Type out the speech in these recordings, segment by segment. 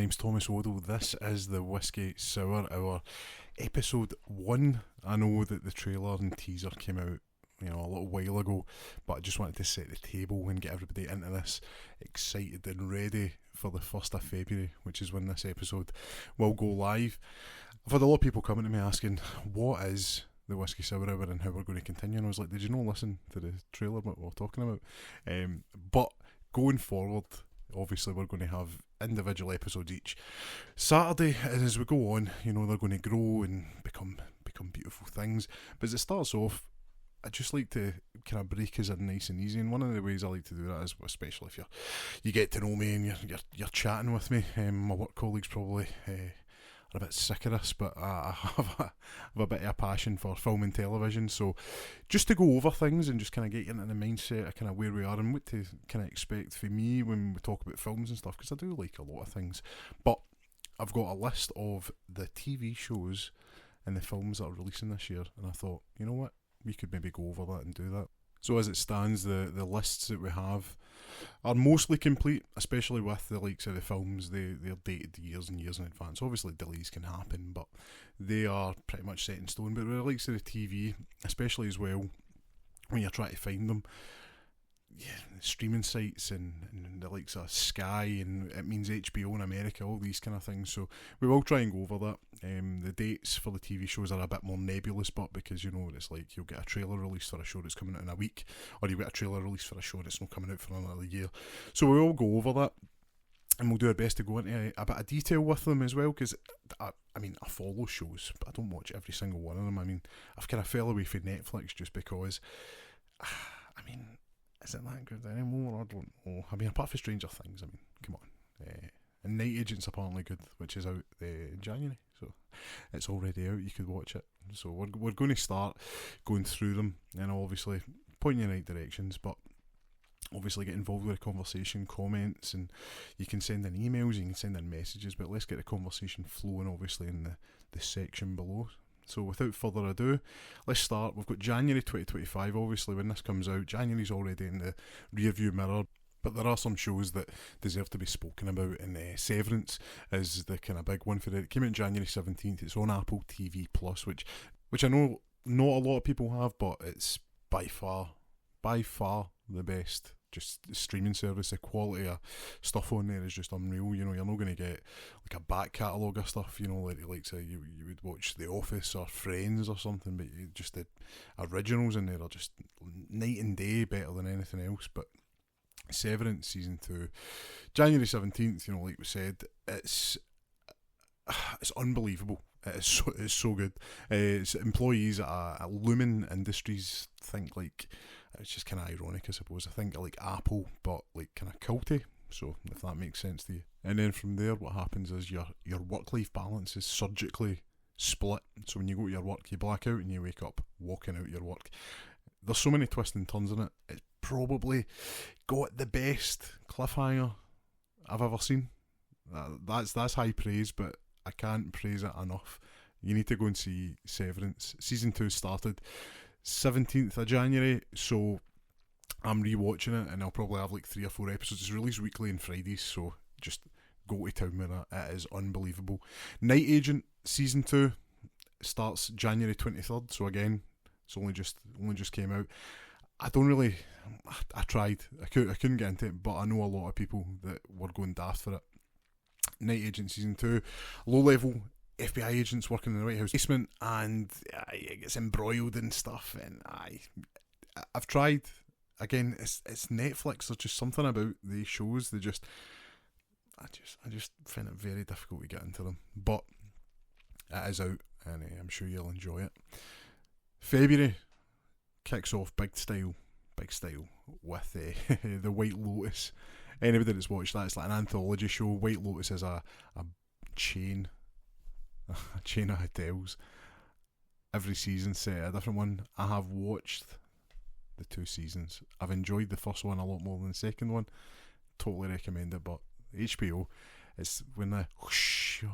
name's Thomas Waddle. This is the Whisky Sour Hour, episode 1. I know that the trailer and teaser came out, a little while ago, but I just wanted to set the table and get everybody into this excited and ready for the 1st of February, which is when this episode will go live. I've had a lot of people coming to me asking, what is the Whisky Sour Hour and how we're going to continue? And I was like, did you not listen to the trailer, what we're talking about? But going forward, obviously we're going to have individual episodes each Saturday, and as we go on, they're going to grow and become beautiful things. But as it starts off, I just like to kind of break us in nice and easy, and one of the ways I like to do that is, especially if you get to know me and you're chatting with me. My work colleagues probably are a bit sick of this, but I have a bit of a passion for film and television, so just to go over things and just kind of get you into the mindset of kind of where we are and what to kind of expect for me when we talk about films and stuff, because I do like a lot of things. But I've got a list of the TV shows and the films that are releasing this year, and I thought, you know what, we could maybe go over that and do that. So as it stands, the lists that we have are mostly complete, especially with the likes of the films. They're dated years and years in advance. Obviously delays can happen, but they are pretty much set in stone. But with the likes of the TV, especially as well, when you're trying to find them, streaming sites and the likes of Sky, and it means HBO in America, all these kind of things. So we will try and go over that. The dates for the TV shows are a bit more nebulous, but because it's like you'll get a trailer release for a show that's coming out in a week, or you get a trailer release for a show that's not coming out for another year. So we will go over that, and we'll do our best to go into a bit of detail with them as well, because I follow shows, but I don't watch every single one of them. I've kind of fell away from Netflix just because, is it that good anymore? I don't know. Apart from Stranger Things, come on. And Night Agent's apparently good, which is out in January, so it's already out. You could watch it. So we're going to start going through them, and obviously point you in the right directions, but obviously get involved with the conversation, comments, and you can send in emails, you can send in messages, but let's get the conversation flowing, obviously, in the section below. So without further ado, let's start. We've got January 2025, obviously when this comes out. January's already in the rearview mirror, but there are some shows that deserve to be spoken about, and Severance is the kind of big one for it. It came out January 17th, it's on Apple TV+, which I know not a lot of people have, but it's by far the best just streaming service. The quality of stuff on there is just unreal. You're not going to get like a back catalogue of stuff, like say you would watch The Office or Friends or something, but just the originals in there are just night and day better than anything else. But Severance season 2, January 17th, like we said, it's unbelievable. It's so good. It's employees at Lumen Industries, think like, it's just kind of ironic, I suppose. I think like Apple, but like kind of culty. So if that makes sense to you. And then from there, what happens is your work-life balance is surgically split. So when you go to your work, you black out and you wake up walking out your work. There's so many twists and turns in it. It's probably got the best cliffhanger I've ever seen. That's high praise, but I can't praise it enough. You need to go and see Severance. Season 2 started 17th of January, so I'm rewatching it, and I'll probably have like 3 or 4 episodes. It's released weekly on Fridays, so just go to town with it. It is unbelievable. Night Agent season 2 starts January 23rd, so again, it's only just came out. I tried. I couldn't get into it, but I know a lot of people that were going daft for it. Night Agent season 2, low level FBI agents working in the White House basement, and it gets embroiled and stuff, and I've tried. Again, it's Netflix. There's just something about these shows. I just find it very difficult to get into them, but it is out, and I'm sure you'll enjoy it. February kicks off big style with the White Lotus. Anybody that's watched that, it's like an anthology show. White Lotus is a chain of hotels. Every season set a different one. I have watched the 2 seasons. I've enjoyed the first one a lot more than the second one. Totally recommend it, but HBO, it's when the whoosh, you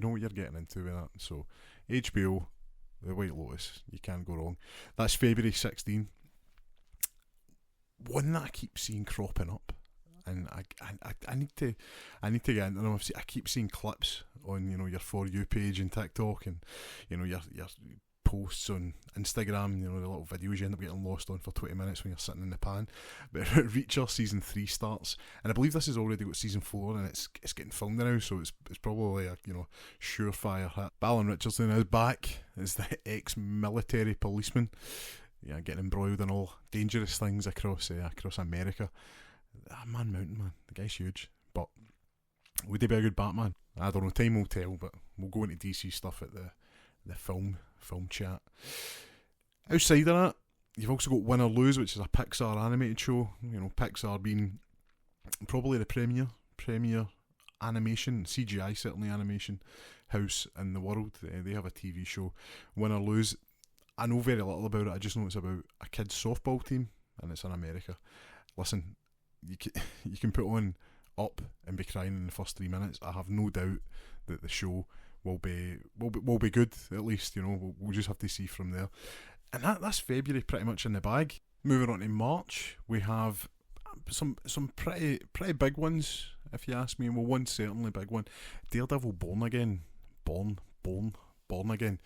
know what you're getting into with that. So HBO, the White Lotus, you can't go wrong. That's February 16. One that I keep seeing cropping up, and I need to get into them. I keep seeing clips on your For You page and TikTok, and your posts on Instagram, the little videos you end up getting lost on for 20 minutes when you're sitting in the pan. But Reacher season 3 starts, and I believe this has already got season 4, and it's getting filmed now, so it's probably a surefire hit. Alan Richardson is back as the ex-military policeman, getting embroiled in all dangerous things across America. Man Mountain, man, the guy's huge. But would he be a good Batman? I don't know, time will tell, but we'll go into DC stuff at the film chat. Outside of that, you've also got Win or Lose, which is a Pixar animated show. Pixar being probably the premier animation, CGI certainly animation house in the world. They have a TV show, Win or Lose. I know very little about it. I just know it's about a kids softball team, and it's in America. Listen, you can put on Up and be crying in the first 3 minutes. I have no doubt that the show will be good, at least. We'll just have to see from there. And that's February pretty much in the bag. Moving on to March, we have some pretty big ones, if you ask me. Well, one certainly big one, Daredevil Born Again. Born Again.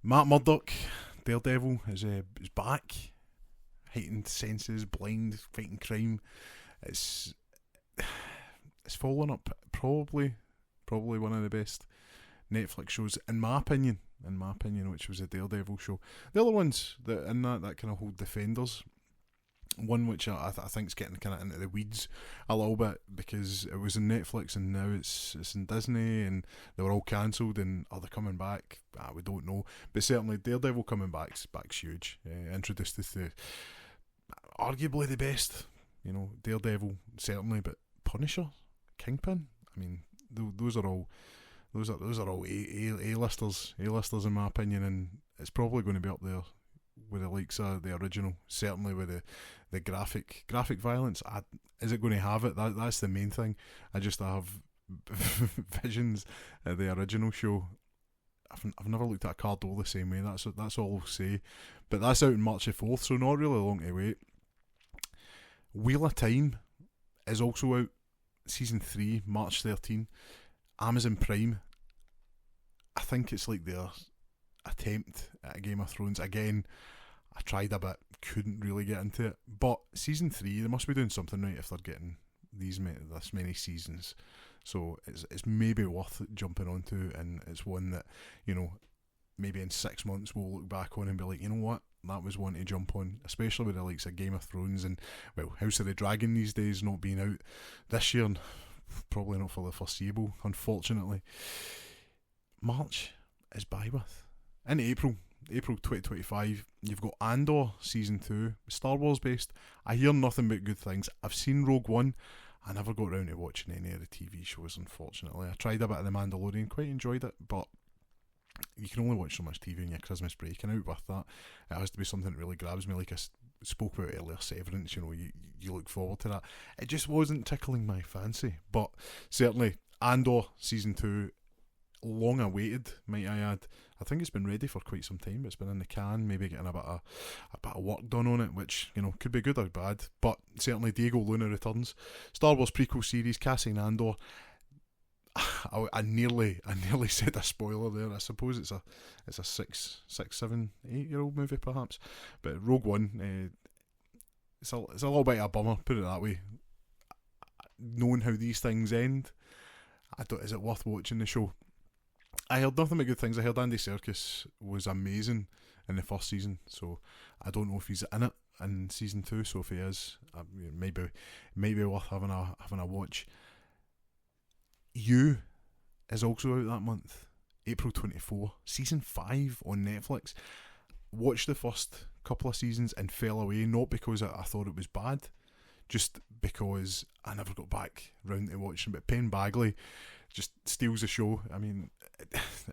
Matt Murdock, Daredevil, is back. Heightened senses, blind, fighting crime. It's following up probably one of the best Netflix shows, in my opinion, which was a Daredevil show. The other ones that in that kind of hold Defenders, one which I think's getting kind of into the weeds a little bit, because it was in Netflix and now it's in Disney, and they were all cancelled, and are they coming back? We don't know, but certainly Daredevil coming back's huge. Introduced us to arguably the best, Daredevil certainly, but Punisher, Kingpin. I mean, those are all A-listers in my opinion, and it's probably going to be up there with the likes of the original. Certainly with the graphic violence. Is it going to have it? That's the main thing. I have visions of the original show. I've never looked at a card all the same way. That's all I'll say. But that's out on March the 4th, so not really long to wait. Wheel of Time is also out, season 3, March 13. Amazon Prime. I think it's like their attempt at a Game of Thrones. Again, I tried a bit, couldn't really get into it. But season 3, they must be doing something right if they're getting this many seasons. So it's maybe worth jumping onto, and it's one that, maybe in 6 months we'll look back on and be like, you know what, that was one to jump on, especially with the likes of Game of Thrones and, well, House of the Dragon these days not being out this year, and probably not for the foreseeable, unfortunately. March is by with. In April 2025, you've got Andor Season 2, Star Wars based. I hear nothing but good things. I've seen Rogue One. I never got around to watching any of the TV shows, unfortunately. I tried a bit of The Mandalorian, quite enjoyed it, but you can only watch so much TV on your Christmas break, and out with that, it has to be something that really grabs me, like I spoke about earlier, Severance. You look forward to that. It just wasn't tickling my fancy, but certainly Andor Season 2, long awaited, might I add. I think it's been ready for quite some time, but it's been in the can, maybe getting a bit of work done on it, which could be good or bad. But certainly Diego Luna returns. Star Wars prequel series, Cassian Andor. I nearly said a spoiler there. I suppose it's a 6, 7, 8-year-old movie perhaps, but Rogue One, it's a little bit of a bummer, put it that way. Knowing how these things end, is it worth watching the show? I heard nothing but good things. I heard Andy Serkis was amazing in the first season, so I don't know if he's in it in season 2. So if he is, maybe worth having a watch. You is also out that month, April 24, season 5 on Netflix. Watched the first couple of seasons and fell away, not because I thought it was bad, just because I never got back round to watching. But Penn Bagley just steals the show. I mean,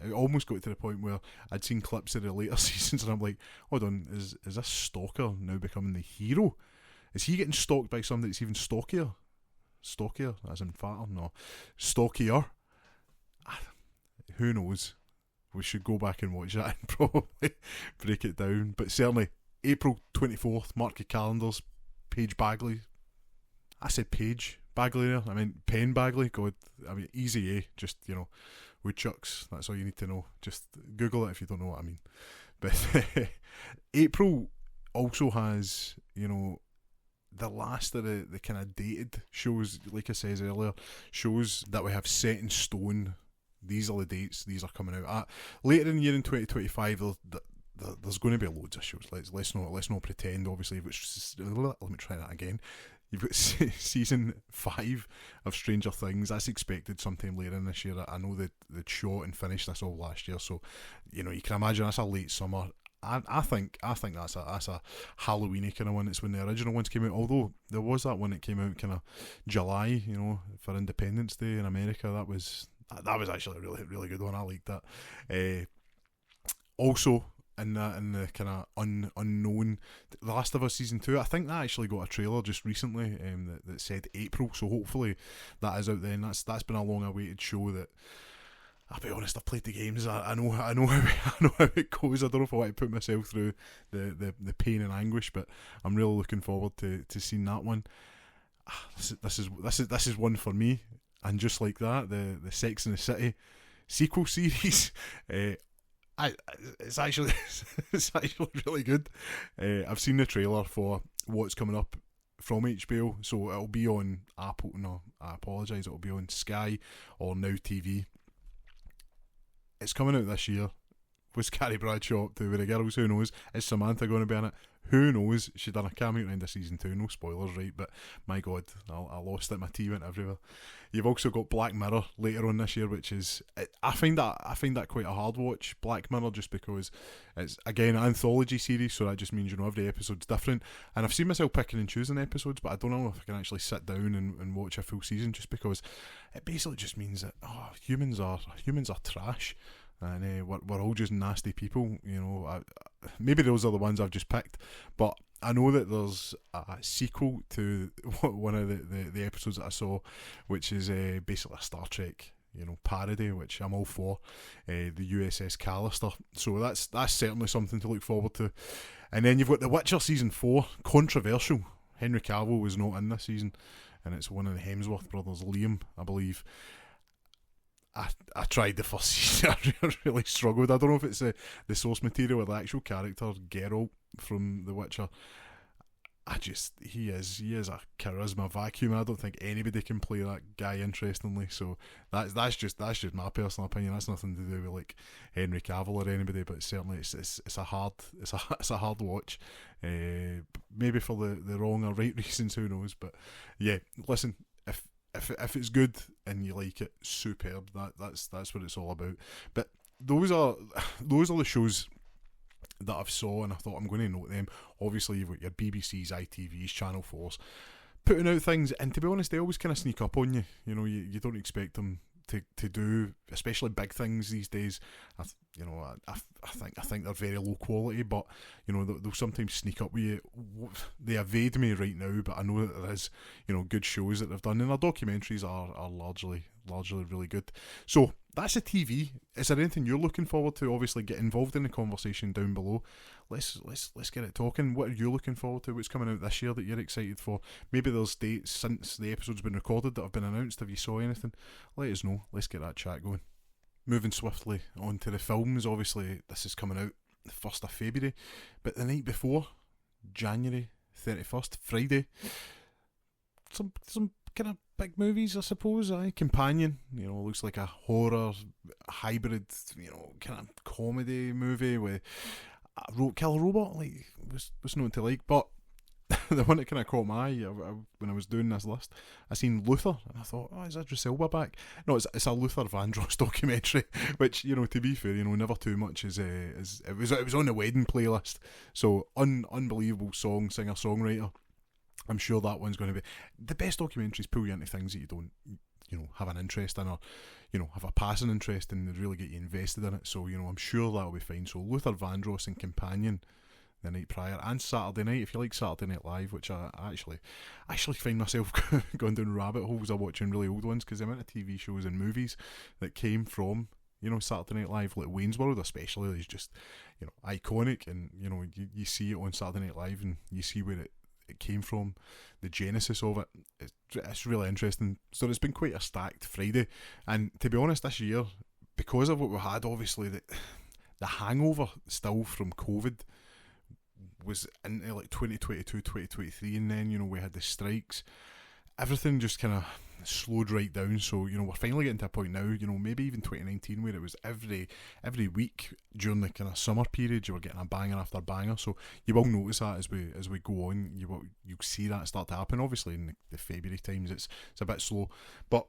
it almost got to the point where I'd seen clips of the later seasons and I'm like, hold on, is this stalker now becoming the hero? Is he getting stalked by somebody that's even stalkier? Stockier, as in fatter? No, stockier. Who knows? We should go back and watch that and probably break it down. But certainly, April 24th, mark your calendars. Paige Bagley I said Paige Bagley there. I mean Penn Bagley. God, I mean easy A. Just woodchucks. That's all you need to know. Just Google it if you don't know what I mean. But April also has the last of the kind of dated shows, like I says earlier, shows that we have set in stone. These are the dates. These are coming out later in the year in 2025. There's going to be loads of shows. Let's not pretend. Obviously, let me try that again. You've got season 5 of Stranger Things. That's expected sometime later in this year. I know that they shot and finished this all last year, so you can imagine that's a late summer. I think that's a Halloweeny kind of one. It's when the original ones came out. Although there was that one that came out kind of July, for Independence Day in America. That was actually a really really good one. I liked that. Also in the kind of unknown The Last of Us season 2. I think that actually got a trailer just recently that said April. So hopefully that is out then. That's been a long awaited show that. I'll be honest, I've played the games. I know how it goes. I don't know if I want to put myself through the pain and anguish, but I'm really looking forward to seeing that one. This is one for me. And just like that, the Sex and the City sequel series, it's actually really good. I've seen the trailer for what's coming up from HBO, so it'll be on Apple. No, I apologise. It'll be on Sky or Now TV. It's coming out this year. Was Carrie Bradshaw up to with the girls? Who knows? Is Samantha going to be in it? Who knows? She done a cameo at the end of season 2. No spoilers, right? But my God, I lost it. My tea went everywhere. You've also got Black Mirror later on this year, which is I find that quite a hard watch. Black Mirror, just because it's again an anthology series, so that just means every episode's different. And I've seen myself picking and choosing episodes, but I don't know if I can actually sit down and watch a full season, just because it basically just means that humans are trash. And we're all just nasty people, maybe those are the ones I've just picked, but I know that there's a sequel to one of the episodes that I saw, which is basically a Star Trek parody, which I'm all for, the USS Callister. So that's certainly something to look forward to. And then you've got The Witcher season 4, controversial. Henry Cavill was not in this season, and it's one of the Hemsworth brothers, Liam, I believe. I tried the first season. I really struggled. I don't know if it's the source material or the actual character Geralt from The Witcher. He is a charisma vacuum. I don't think anybody can play that guy interestingly. So that's just my personal opinion. That's nothing to do with like Henry Cavill or anybody. But certainly it's a hard watch. Maybe for the wrong or right reasons. Who knows? But yeah, listen. If it's good and you like it, superb. That's what it's all about. But those are the shows that I've saw, and I thought I'm going to note them. Obviously, you've got your BBC's, ITV's, Channel 4's putting out things, and to be honest, they always kind of sneak up on you. You don't expect them to do, especially big things these days. I think they're very low quality, but they'll sometimes sneak up with you. They evade me right now, but I know that there is good shows that they've done, and their documentaries are largely really good. So that's a TV. Is there anything you're looking forward to? Obviously, get involved in the conversation down below. Let's get it talking. What are you looking forward to? What's coming out this year that you're excited for? Maybe there's dates since the episode's been recorded that have been announced. Have you saw anything? Let us know. Let's get that chat going. Moving swiftly on to the films. Obviously, this is coming out the 1st of February, but the night before, January 31st, Friday, some kind of big movies, I suppose. Companion, looks like a horror hybrid, kind of comedy movie with Killer Robot. Like, was not to like, but the one that kind of caught my eye when I was doing this list, I seen Luther, and I thought, is Idris Elba back? No, it's a Luther Vandross documentary, which to be fair, never too much is it was on the wedding playlist. So unbelievable singer songwriter. I'm sure that one's going to be the best. Documentaries pull you into things that you don't have an interest in, or have a passing interest in, and really get you invested in it. So I'm sure that'll be fine. So Luther Vandross and Companion the night prior, and Saturday night, if you like Saturday Night Live, which I actually find myself going down rabbit holes of watching really old ones, because the amount of TV shows and movies that came from Saturday Night Live, like Wayne's World especially, is just iconic, and you see it on Saturday Night Live, and you see where it came from, the genesis of it. It's really interesting. So it's been quite a stacked Friday, and to be honest, this year, because of what we had, obviously the hangover still from COVID was into like 2022, 2023, and then we had the strikes. Everything just kind of slowed right down. So we're finally getting to a point now. Maybe even 2019 where it was every week during the kind of summer period you were getting a banger after banger. So you will notice that as we go on, you'll see that start to happen. Obviously in the February times it's a bit slow, but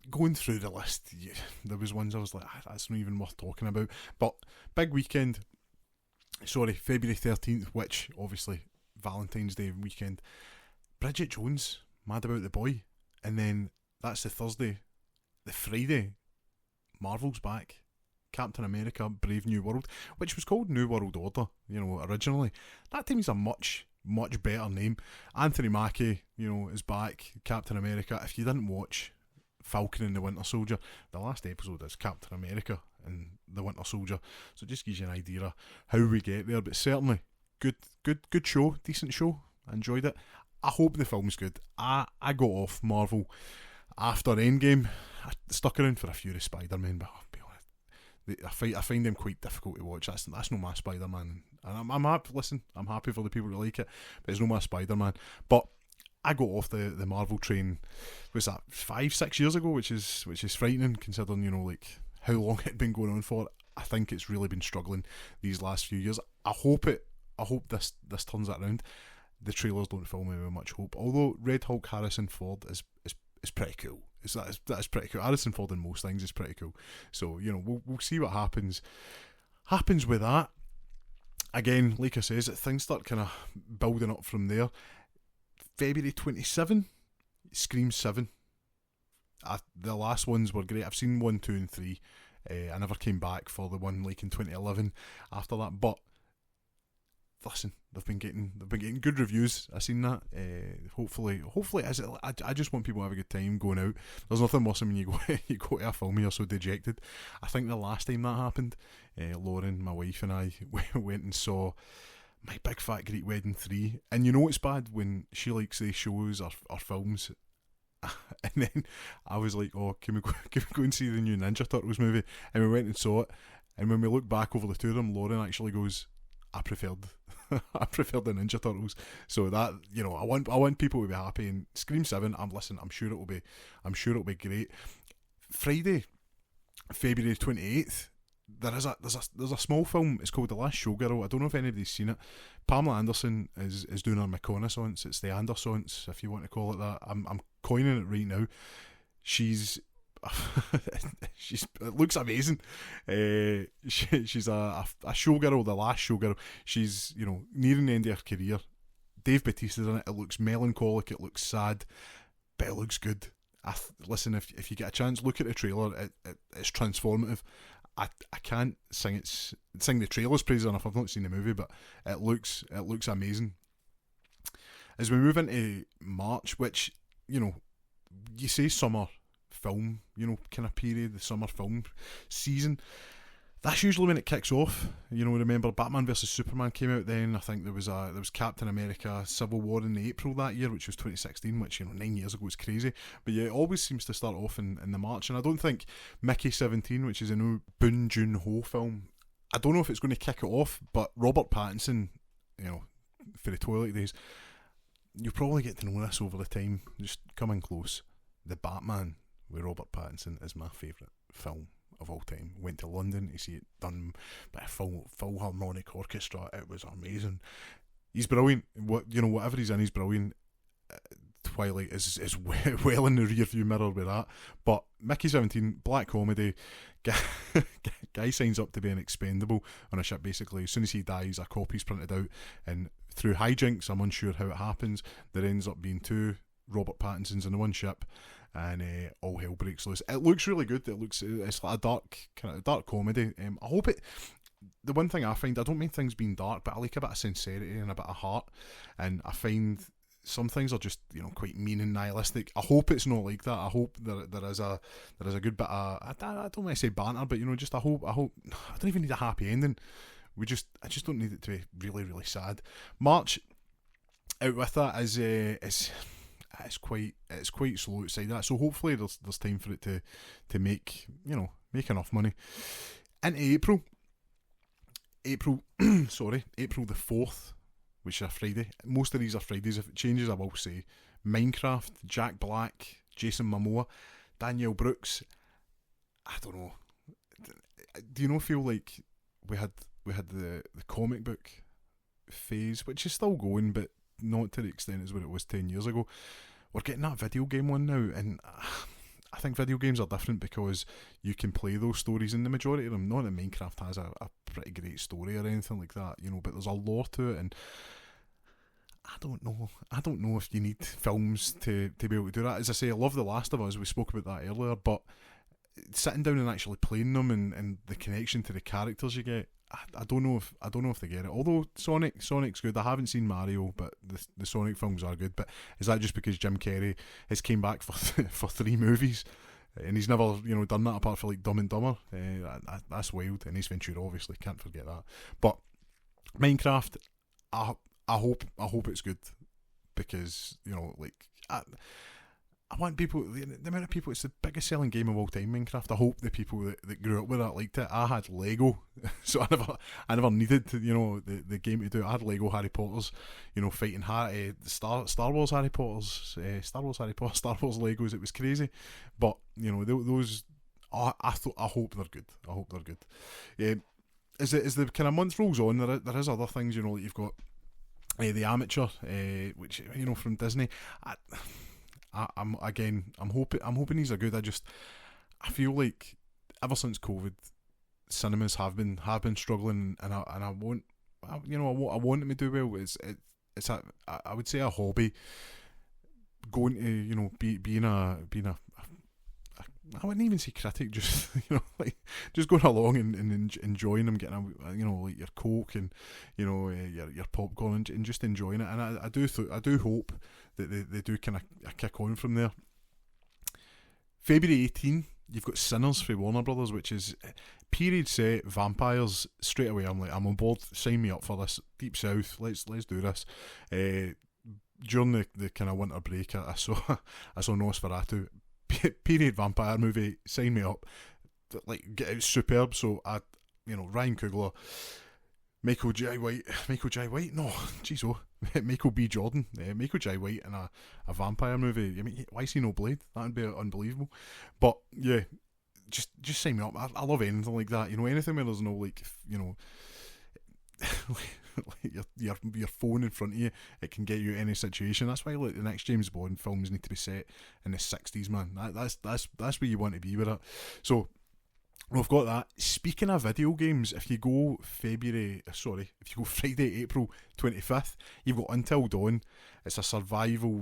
going through the list, there was ones I was like, that's not even worth talking about. But big weekend. Sorry, February 13th, which obviously Valentine's Day weekend. Bridget Jones, Mad About the Boy. And then that's the Thursday. The Friday, Marvel's back. Captain America, Brave New World, which was called New World Order, originally. That time's a much better name. Anthony Mackie, is back. Captain America. If you didn't watch Falcon and the Winter Soldier, the last episode is Captain America and the Winter Soldier. So it just gives you an idea of how we get there. But certainly, good show, decent show. I enjoyed it. I hope the film's good. I got off Marvel after Endgame. I stuck around for a few of Spider-Man, but I'll be honest, I find them quite difficult to watch. That's not my Spider-Man. And I'm happy. Listen, I'm happy for the people that like it, but it's not my Spider-Man. But I got off the Marvel train. Was that 5-6 years ago, which is frightening considering like how long it had been going on for. I think it's really been struggling these last few years. I hope this turns it around. The trailers don't fill me with much hope. Although Red Hulk Harrison Ford is pretty cool. That is pretty cool. Harrison Ford in most things is pretty cool. So we'll see what happens with that. Again, like I says, things start kind of building up from there. February 27, Scream 7. The last ones were great. I've seen 1, 2 and 3. I never came back for the one like in 2011 after that, but listen, they've been getting good reviews. I've seen that. Hopefully, I just want people to have a good time going out. There's nothing worse than when you go to a film and you're so dejected. I think the last time that happened, Lauren, my wife, and I went and saw My Big Fat Greek Wedding 3, and it's bad when she likes these shows or films. And then I was like, oh, can we go and see the new Ninja Turtles movie? And we went and saw it. And when we look back over the two of them, Lauren actually goes, I preferred the Ninja Turtles. So that I want people to be happy. And Scream 7, I'm sure it'll be great. Friday, February 28th. There's a small film. It's called The Last Showgirl. I don't know if anybody's seen it. Pamela Anderson is doing her reconnaissance. It's the Andersons, if you want to call it that. I'm coining it right now. She's it looks amazing. She's a showgirl, the last showgirl. She's nearing the end of her career. Dave Bautista's in it. It looks melancholic. It looks sad, but it looks good. Listen, if you get a chance, look at the trailer. It's transformative. I can't sing the trailer's praise enough. I've not seen the movie, but it looks amazing. As we move into March, which you say summer film, kind of period, the summer film season. That's usually when it kicks off. Remember Batman vs Superman came out then. I think there was Captain America Civil War in April that year, which was 2016, which 9 years ago is crazy. But yeah, it always seems to start off in the March, and I don't think Mickey 17, which is a new Boon Joon-ho film, I don't know if it's going to kick it off, but Robert Pattinson, for the Twilight days, you'll probably get to know this over the time. Just coming close. The Batman with Robert Pattinson is my favourite film of all time. Went to London to see it done by a full harmonic orchestra. It was amazing. He's brilliant. Whatever he's in, he's brilliant. Twilight is well in the rear view mirror with that. But Mickey 17, black comedy. Guy signs up to be an expendable on a ship. Basically, as soon as he dies, a copy's printed out, and through hijinks, I'm unsure how it happens, there ends up being 2 Robert Pattinsons in the one ship, and all hell breaks loose. It looks really good. It's like a dark comedy. I hope it. The one thing I find, I don't mean things being dark, but I like a bit of sincerity and a bit of heart, and I find some things are just quite mean and nihilistic. I hope it's not like that. I hope there is a good bit of, I don't want to say banter, but just I hope I don't even need a happy ending. I just don't need it to be really, really sad. March, out with that is it's quite slow outside that. So hopefully there's time for it to make make enough money. Into April April the 4th, which is a Friday. Most of these are Fridays. If it changes, I will say. Minecraft, Jack Black, Jason Momoa, Danielle Brooks. I don't know. Do you feel like we had the comic book phase, which is still going, but not to the extent as what it was 10 years ago. We're getting that video game one now, and I think video games are different because you can play those stories, and the majority of them, not that Minecraft has a pretty great story or anything like that, but there's a lore to it, and I don't know if you need films to be able to do that. As I say, I love The Last of Us, we spoke about that earlier, but sitting down and actually playing them and the connection to the characters you get, I don't know if they get it. Although Sonic's good. I haven't seen Mario, but the Sonic films are good. But is that just because Jim Carrey has came back for for 3 movies, and he's never done that apart for like Dumb and Dumber? That's wild. And Ace Ventura, obviously, can't forget that. But Minecraft, I hope it's good, because I want people, the amount of people, it's the biggest selling game of all time, Minecraft. I hope the people that grew up with that liked it. I had Lego, so I never needed to, the game to do it. I had Lego Harry Potters, fighting Star Wars Harry Potters, Star Wars Legos. It was crazy, but those. I hope they're good. I hope they're good. Yeah, as the kind of month rolls on, there is other things. Like you've got The Amateur, which from Disney. I'm hoping these are good. I feel like ever since COVID, cinemas have been struggling, and I want them to do well. I would say a hobby, going to being a I wouldn't even say critic, just just going along and enjoying them, getting like your Coke and your popcorn and just enjoying it. And I do hope that they do kind of kick on from there. February 18, you've got Sinners for Warner Brothers, which is period set vampires. Straight away, I'm on board. Sign me up for this. Deep South. Let's do this. During the kind of winter break, I saw Nosferatu. Period vampire movie. Sign me up. It's superb. So Ryan Coogler, Michael J. White. No, jeez, Michael B. Jordan. Michael J. White in a vampire movie. I mean, why is he no Blade? That'd be unbelievable. But yeah, just sign me up. I love anything like that. Anything where there's no your phone in front of you, it can get you any situation. That's why the next James Bond films need to be set in the 60s, man. That's where you want to be with it. So we've got that. Speaking of video games, if you go Friday, April 25th, you've got Until Dawn. It's a survival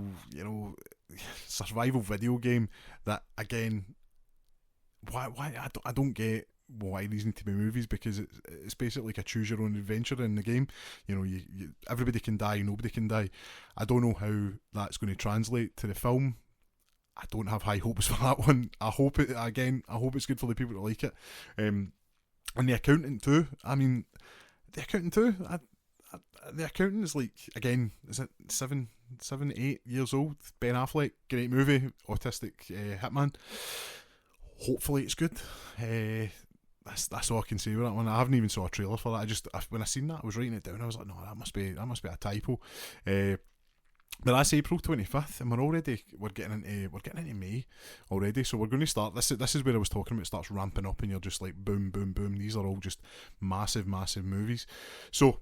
video game that, again, why I don't get why these need to be movies, because it's basically like a choose your own adventure in the game. You everybody can die, nobody can die. I don't know how that's going to translate to the film. I don't have high hopes for that one. I hope it's good for the people that like it. And The Accountant too. I mean, The Accountant too. The Accountant is again, is it 8 years old? Ben Affleck, great movie. Autistic hitman. Hopefully it's good. That's all I can say about that one. I haven't even saw a trailer for that. When I seen that, I was writing it down. I was like, no, that must be a typo. But that's April 25th, and we're getting into May already. So we're going to start. This is where I was talking about. It starts ramping up, and you're just like boom, boom, boom. These are all just massive, massive movies. So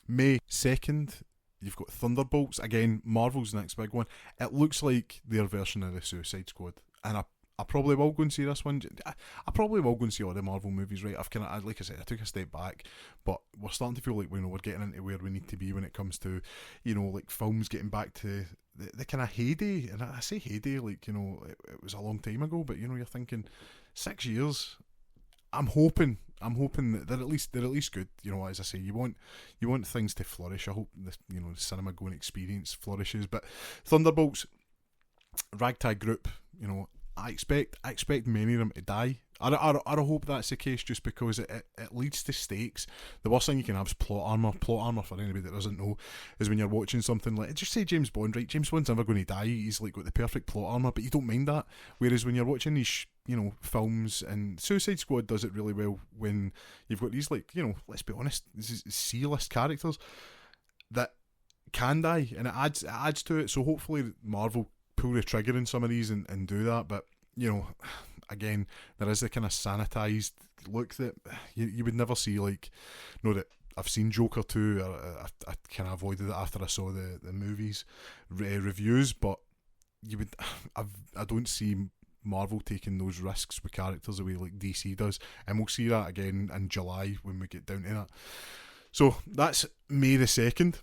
May 2nd, you've got Thunderbolts again. Marvel's next big one. It looks like their version of the Suicide Squad, and I probably will go and see this one. I probably will go and see all the Marvel movies, right? Like I said, I took a step back, but we're starting to feel like we're getting into where we need to be when it comes to, films getting back to the kind of heyday. And I say heyday, it was a long time ago, but you're thinking 6 years. I'm hoping that they're at least good. As I say, you want things to flourish. I hope the cinema going experience flourishes. But Thunderbolts, ragtag group, I expect many of them to die. I hope that's the case, just because it leads to stakes. The worst thing you can have is plot armor. Plot armor, for anybody that doesn't know, is when you're watching something like, just say James Bond, right? James Bond's never going to die. He's like got the perfect plot armor, but you don't mind that. Whereas when you're watching these, films, and Suicide Squad does it really well, when you've got these, like, let's be honest, these C-list characters that can die, and it adds to it. So hopefully Marvel pull the trigger in some of these and do that. But again, there is a kind of sanitized look that you would never see. Like, that I've seen Joker 2, I kind of avoided it after I saw the movies reviews, but I don't see Marvel taking those risks with characters the way like DC does, and we'll see that again in July when we get down to that. So that's May the 2nd.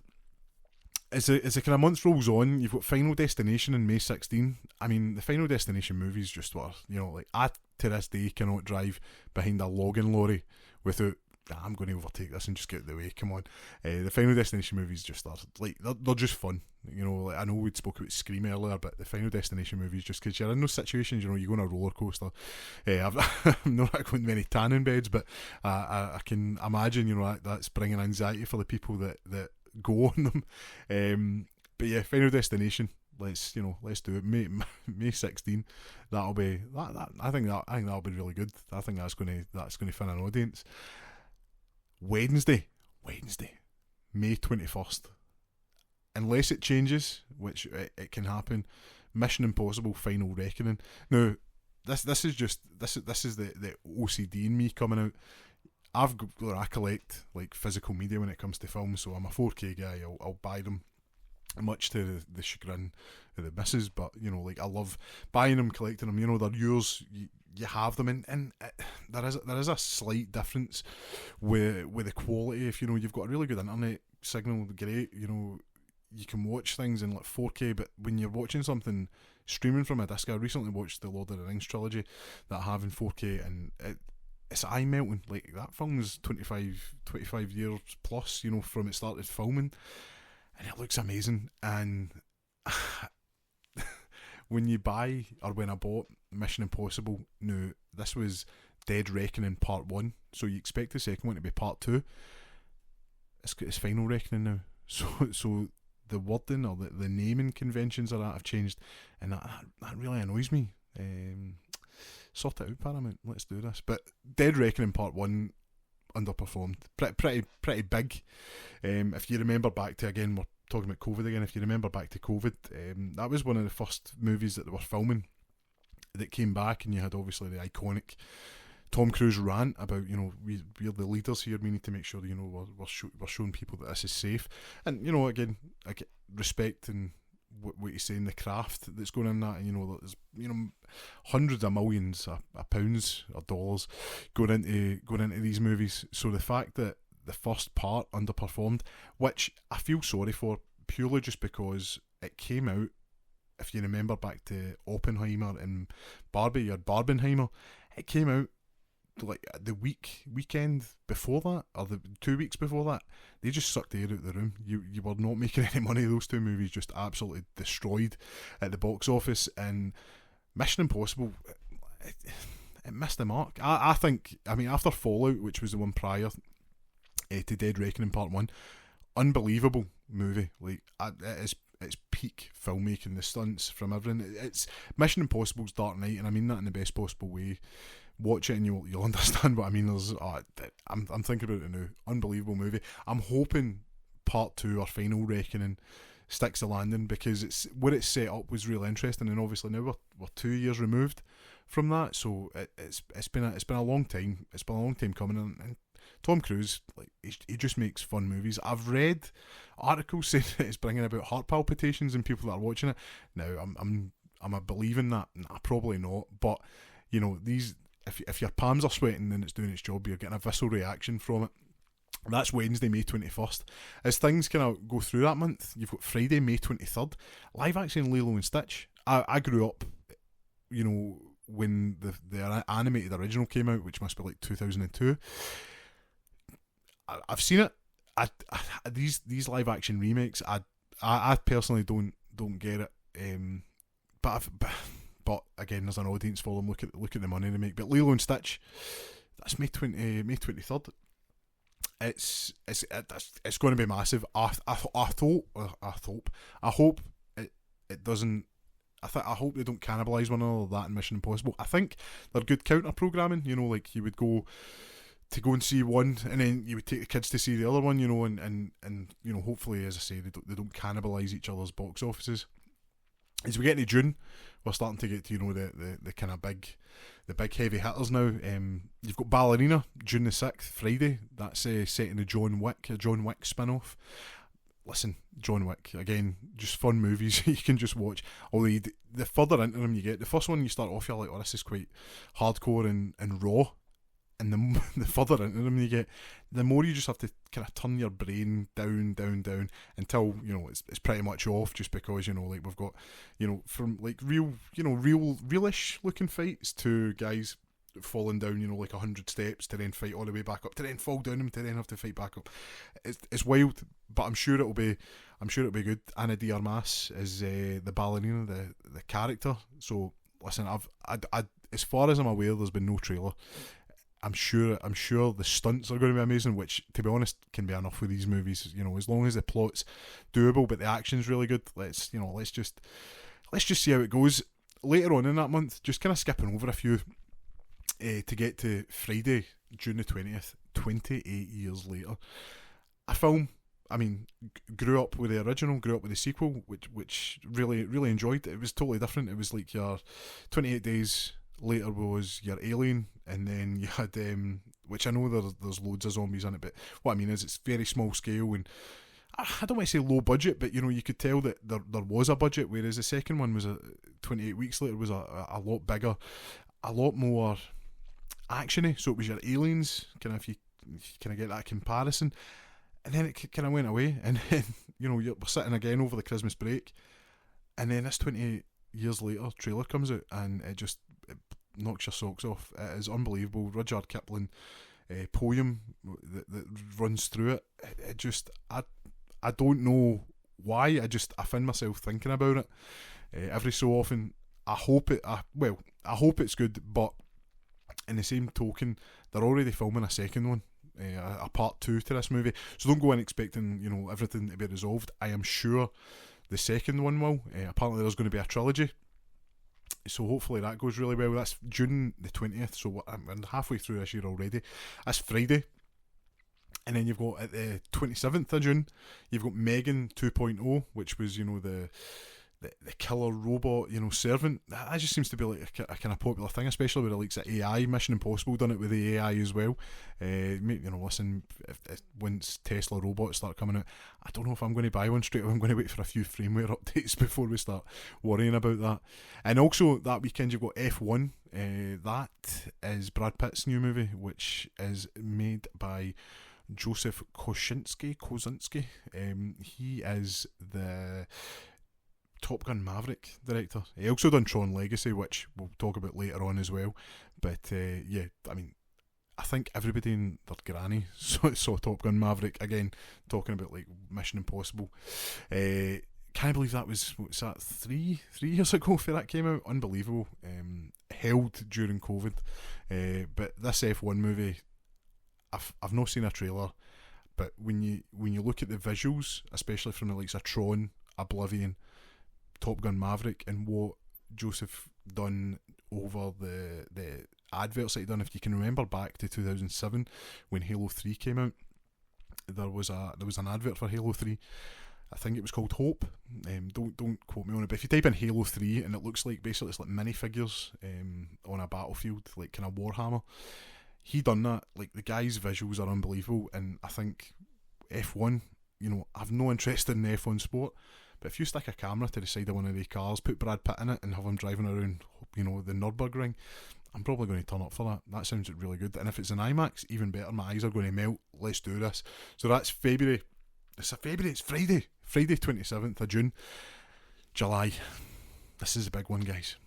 As the kind of month rolls on, you've got Final Destination in May 16. I mean, the Final Destination movies just were, like, I to this day cannot drive behind a logging lorry without, I'm going to overtake this and just get out of the way, come on. The Final Destination movies just are, like, they're just fun. Like, I know we'd spoke about Scream earlier, but the Final Destination movies, just because you're in those situations, you go on a roller coaster. I'm not going many tanning beds, but I can imagine, that's bringing anxiety for the people that go on them. But yeah, Final Destination, let's do it. May 16. That'll be that. I think that'll be really good. I think that's going to find an audience. Wednesday, May 21st. Unless it changes, which it can happen. Mission Impossible: Final Reckoning. Now, this is the OCD in me coming out. I collect like physical media when it comes to films, so I'm a 4K guy. I'll buy them, much to the chagrin of the missus, but like, I love buying them, collecting them. They're yours. You have them, and there is a slight difference with the quality. If you've got a really good internet signal, great. You can watch things in like 4K, but when you're watching something streaming from a disc, I recently watched the Lord of the Rings trilogy that I have in 4K, and it's eye melting. Like, that film's 25 years plus, from it started filming, and it looks amazing. And when I bought Mission Impossible, no, this was Dead Reckoning Part 1, so you expect the second one to be Part 2. It's Final Reckoning now. So the wording or the naming conventions of that have changed, and that really annoys me. Sort it out, Paramount. Let's do this. But Dead Reckoning Part 1 underperformed. Pretty big. If you remember back to, again, we're talking about COVID again, if you remember back to COVID, that was one of the first movies that they were filming that came back, and you had obviously the iconic Tom Cruise rant about, we're the leaders here, we need to make sure, we're showing people that this is safe. And, again, I get respect and what you say in the craft that's going in that, and there's hundreds of millions of pounds or dollars going into these movies. So the fact that the first part underperformed, which I feel sorry for, purely just because it came out, if you remember back to Oppenheimer and Barbie, or Barbenheimer, it came out like the weekend before that, or the 2 weeks before that. They just sucked the air out of the room. You were not making any money. Those two movies just absolutely destroyed at the box office. And Mission Impossible, it missed the mark. I think, after Fallout, which was the one prior to Dead Reckoning Part 1, unbelievable movie. Like, it's peak filmmaking, the stunts from everything. It's Mission Impossible's Dark Knight, and I mean that in the best possible way. Watch it and you'll understand what I mean. I'm thinking about it now. Unbelievable movie. I'm hoping Part 2 or Final Reckoning sticks the landing, because it's what it set up was really interesting, and obviously now we're 2 years removed from that, so it's been a long time. It's been a long time coming, and Tom Cruise, like, he just makes fun movies. I've read articles saying that it's bringing about heart palpitations in people that are watching it. Now, I'm a believing that. Nah, probably not. But these, if your palms are sweating and it's doing its job, you're getting a visceral reaction from it. That's Wednesday, May 21st. As things kind of go through that month, you've got Friday, May 23rd. Live action Lilo and Stitch. I grew up, when the animated original came out, which must be like 2002. I've seen it. These live action remakes, I personally don't get it. But but again, there's an audience for them. Look at the money they make. But Lilo and Stitch, that's May 23rd. It's going to be massive. I hope it doesn't. I hope they don't cannibalise one another, that and Mission Impossible. I think they're good counter programming. You know, like you would go and see one, and then you would take the kids to see the other one. You know, and you know, hopefully, as I say, they don't cannibalise each other's box offices. As we get into June, we're starting to get to, you know, the kind of big heavy hitters now. You've got Ballerina, June the 6th, Friday. That's set in a John Wick spin-off. Listen, John Wick, again, just fun movies you can just watch. Although the further into them you get, the first one you start off, you're like, oh, this is quite hardcore and raw. And the further into them you get, the more you just have to kind of turn your brain down until, you know, it's pretty much off, just because, you know, like we've got, you know, from like realish looking fights to guys falling down, you know, like 100 steps to then fight all the way back up, to then fall down them, to then have to fight back up. It's wild, but I'm sure it'll be good. Anna de Armas is the ballerina, the character. So listen, I as far as I'm aware, there's been no trailer. I'm sure the stunts are going to be amazing, which, to be honest, can be enough with these movies. You know, as long as the plot's doable but the action's really good. Let's just see how it goes. Later on in that month, just kind of skipping over a few to get to Friday, June the 20th, 28 years later. A film, I mean, grew up with the original, grew up with the sequel, which really, really enjoyed. It was totally different. It was like your 28 Days Later was your Alien, and then you had, which I know there's loads of zombies in it, but what I mean is it's very small scale, and I don't want to say low budget, but you know, you could tell that there was a budget, whereas the second one was 28 Weeks Later was a lot bigger, a lot more actiony. So it was your Aliens, kind of, if you kind of get that comparison, and then it kind of went away, and then, you know, we're sitting again over the Christmas break, and then this 28 years later trailer comes out, and it knocks your socks off. It is unbelievable. Rudyard Kipling poem that runs through it. It just, I don't know why. I find myself thinking about it every so often. I hope it's good, but in the same token, they're already filming a second one, a part 2 to this movie. So don't go in expecting, you know, everything to be resolved. I am sure the second one will. Apparently there's going to be a trilogy, so hopefully that goes really well. That's June the 20th, so I'm halfway through this year already. That's Friday. And then you've got, at the 27th of June, you've got Megan 2.0, which was, you know, the killer robot, you know, servant. That just seems to be like a kind of popular thing, especially with the likes of AI. Mission Impossible done it with the AI as well. You know, listen, if once Tesla robots start coming out, I don't know if I'm going to buy one straight away. I'm going to wait for a few firmware updates before we start worrying about that. And also that weekend you've got F1. That is Brad Pitt's new movie, which is made by Joseph Kosinski. He is the Top Gun Maverick director. He also done Tron Legacy, which we'll talk about later on as well. But yeah, I mean, I think everybody in their granny saw Top Gun Maverick. Again, talking about like Mission Impossible. Can't believe that was, what's that, 3 years ago for that came out. Unbelievable. Held during COVID. But this F1 movie, I've not seen a trailer, but when you look at the visuals, especially from the likes of Tron, Oblivion, Top Gun Maverick, and what Joseph done over the adverts that he done, if you can remember back to 2007 when Halo 3 came out, there was an advert for Halo 3. I think it was called Hope. Don't quote me on it, but if you type in Halo 3 and it looks like, basically it's like minifigures on a battlefield, like kind of Warhammer. He done that. Like, the guy's visuals are unbelievable, and I think F1, you know, I've no interest in the F1 sport, but if you stick a camera to the side of one of these cars, put Brad Pitt in it, and have him driving around, you know, the Nürburgring, I'm probably going to turn up for that. That sounds really good. And if it's an IMAX, even better. My eyes are going to melt. Let's do this. So that's February. It's Friday. Friday 27th of June. July. This is a big one, guys.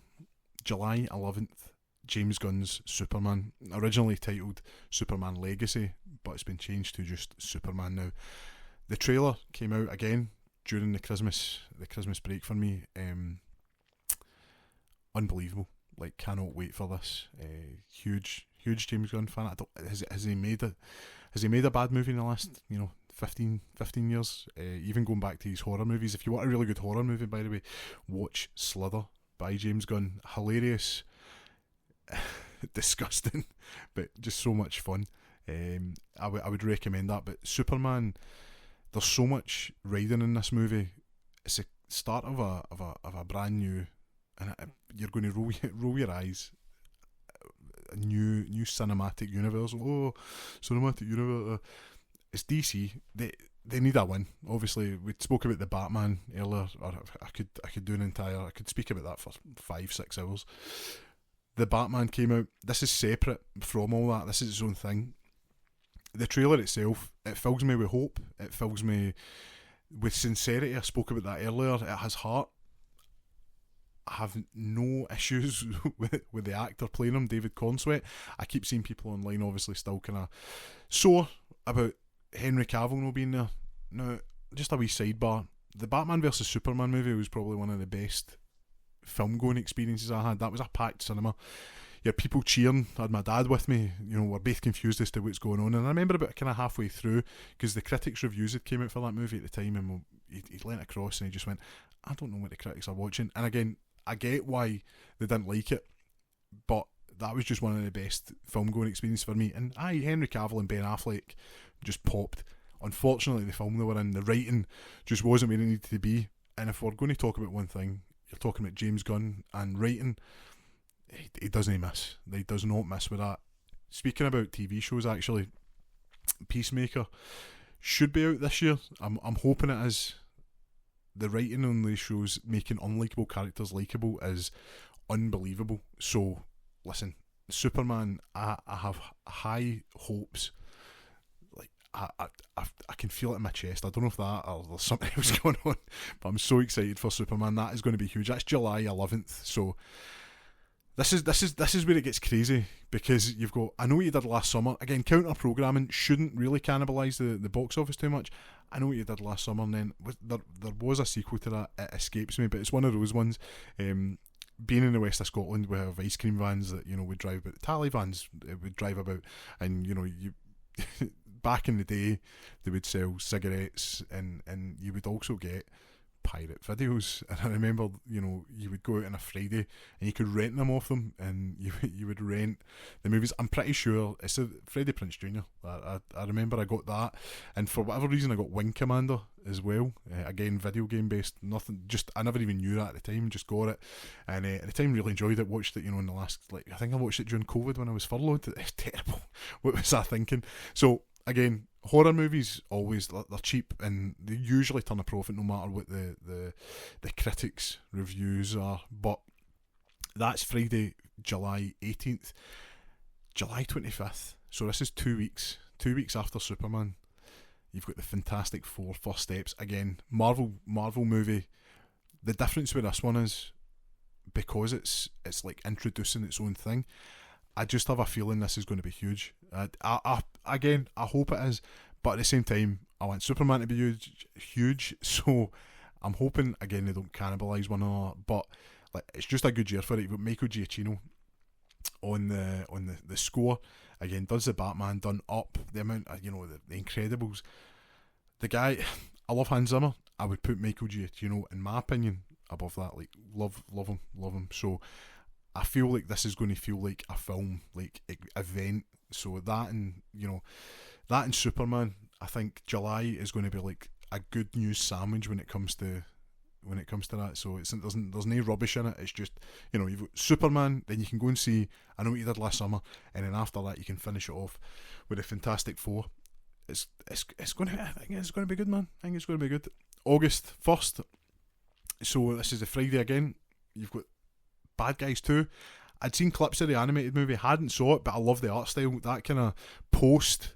July 11th. James Gunn's Superman. Originally titled Superman Legacy, but it's been changed to just Superman now. The trailer came out again during the Christmas break for me. unbelievable. Like, cannot wait for this. Huge James Gunn fan. Has he made a bad movie in the last 15 years? Even going back to his horror movies. If you want a really good horror movie, by the way, watch Slither by James Gunn. Hilarious, disgusting, but just so much fun. I would recommend that. But Superman, there's so much riding in this movie. It's a start of a brand new, and you're going to roll your eyes. A new cinematic universe. Oh, cinematic universe. It's DC. They need a win. Obviously, we spoke about the Batman earlier. Or I could speak about that for 5-6 hours. The Batman came out. This is separate from all that. This is its own thing. The trailer itself, it fills me with hope. It fills me with sincerity. I spoke about that earlier. It has heart. I have no issues with the actor playing him, David Cornsweet. I keep seeing people online obviously still kind of sore about Henry Cavill not being there. Now, just a wee sidebar. The Batman vs Superman movie was probably one of the best film going experiences I had. That was a packed cinema. You had people cheering. I had my dad with me. We're both confused as to what's going on. And I remember about kind of halfway through, because the critics' reviews had came out for that movie at the time, and he leant across and he just went, I don't know what the critics are watching. And again, I get why they didn't like it, but that was just one of the best film going experiences for me. And Henry Cavill and Ben Affleck just popped. Unfortunately, the film they were in, the writing just wasn't where it needed to be. And if we're going to talk about one thing, you're talking about James Gunn and writing. He doesn't miss. He does not miss with that. Speaking about TV shows, actually, Peacemaker should be out this year. I'm hoping it is. The writing on these shows, making unlikable characters likable, is unbelievable. So, listen, Superman, I have high hopes. Like, I can feel it in my chest. I don't know if that or there's something else going on, but I'm so excited for Superman. That is going to be huge. That's July 11th. So, This is where it gets crazy, because you've got, I know what you did last summer. Again, counter programming shouldn't really cannibalise the box office too much. I know what you did last summer, and then there was a sequel to that. It escapes me, but it's one of those ones. Being in the west of Scotland, we have ice cream vans that would drive about. Tally vans would drive about, and you back in the day they would sell cigarettes, and you would also get pirate videos. And I remember, you would go out on a Friday and you could rent them off them, and you would rent the movies. I'm pretty sure it's a Freddie Prinze Jr. I remember I got that, and for whatever reason I got Wing Commander as well. Again, video game based, nothing. Just I never even knew that at the time. Just got it, and at the time really enjoyed it. Watched it, in the last I think I watched it during COVID when I was furloughed. It's terrible. What was I thinking? So again, horror movies always, they're cheap, and they usually turn a profit no matter what the critics' reviews are. But that's Friday, July 18th. July 25th. So this is 2 weeks. 2 weeks after Superman. You've got the Fantastic Four, First Steps. Again, Marvel movie. The difference with this one is, because it's like introducing its own thing, I just have a feeling this is going to be huge. Again, I hope it is, but at the same time, I want Superman to be huge. So I'm hoping, again, they don't cannibalise one another. But it's just a good year for it. You've got Michael Giacchino on the score. Again, does the Batman, done Up, the amount of, the Incredibles. The guy, I love Hans Zimmer. I would put Michael Giacchino, in my opinion, above that. Like, love him. So I feel like this is going to feel like a film, like event. So that and Superman, I think July is going to be like a good news sandwich when it comes to that. So there's no rubbish in it. It's just, you've got Superman, then you can go and see I Know What You Did Last Summer, and then after that you can finish it off with the Fantastic Four. I think it's going to be good, man. I think it's going to be good. August 1st. So this is a Friday again. You've got Bad Guys 2. I'd seen clips of the animated movie, hadn't saw it, but I love the art style. That kind of post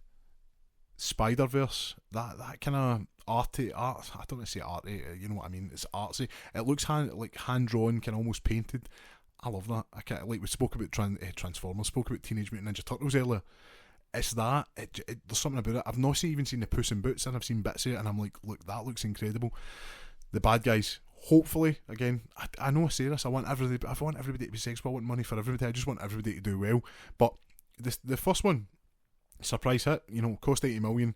Spider-Verse, that kind of arty art. I don't want to say arty, you know what I mean? It's artsy. It looks hand drawn, kind of almost painted. I love that. Like we spoke about Transformers, spoke about Teenage Mutant Ninja Turtles earlier. It's that. There's something about it. I've not even seen the Puss in Boots, and I've seen bits of it, and I'm like, look, that looks incredible. The Bad Guys, hopefully, again, I know I say this, I want everybody to be sensible, I want money for everybody, I just want everybody to do well. But the first one, surprise hit, cost 80 million,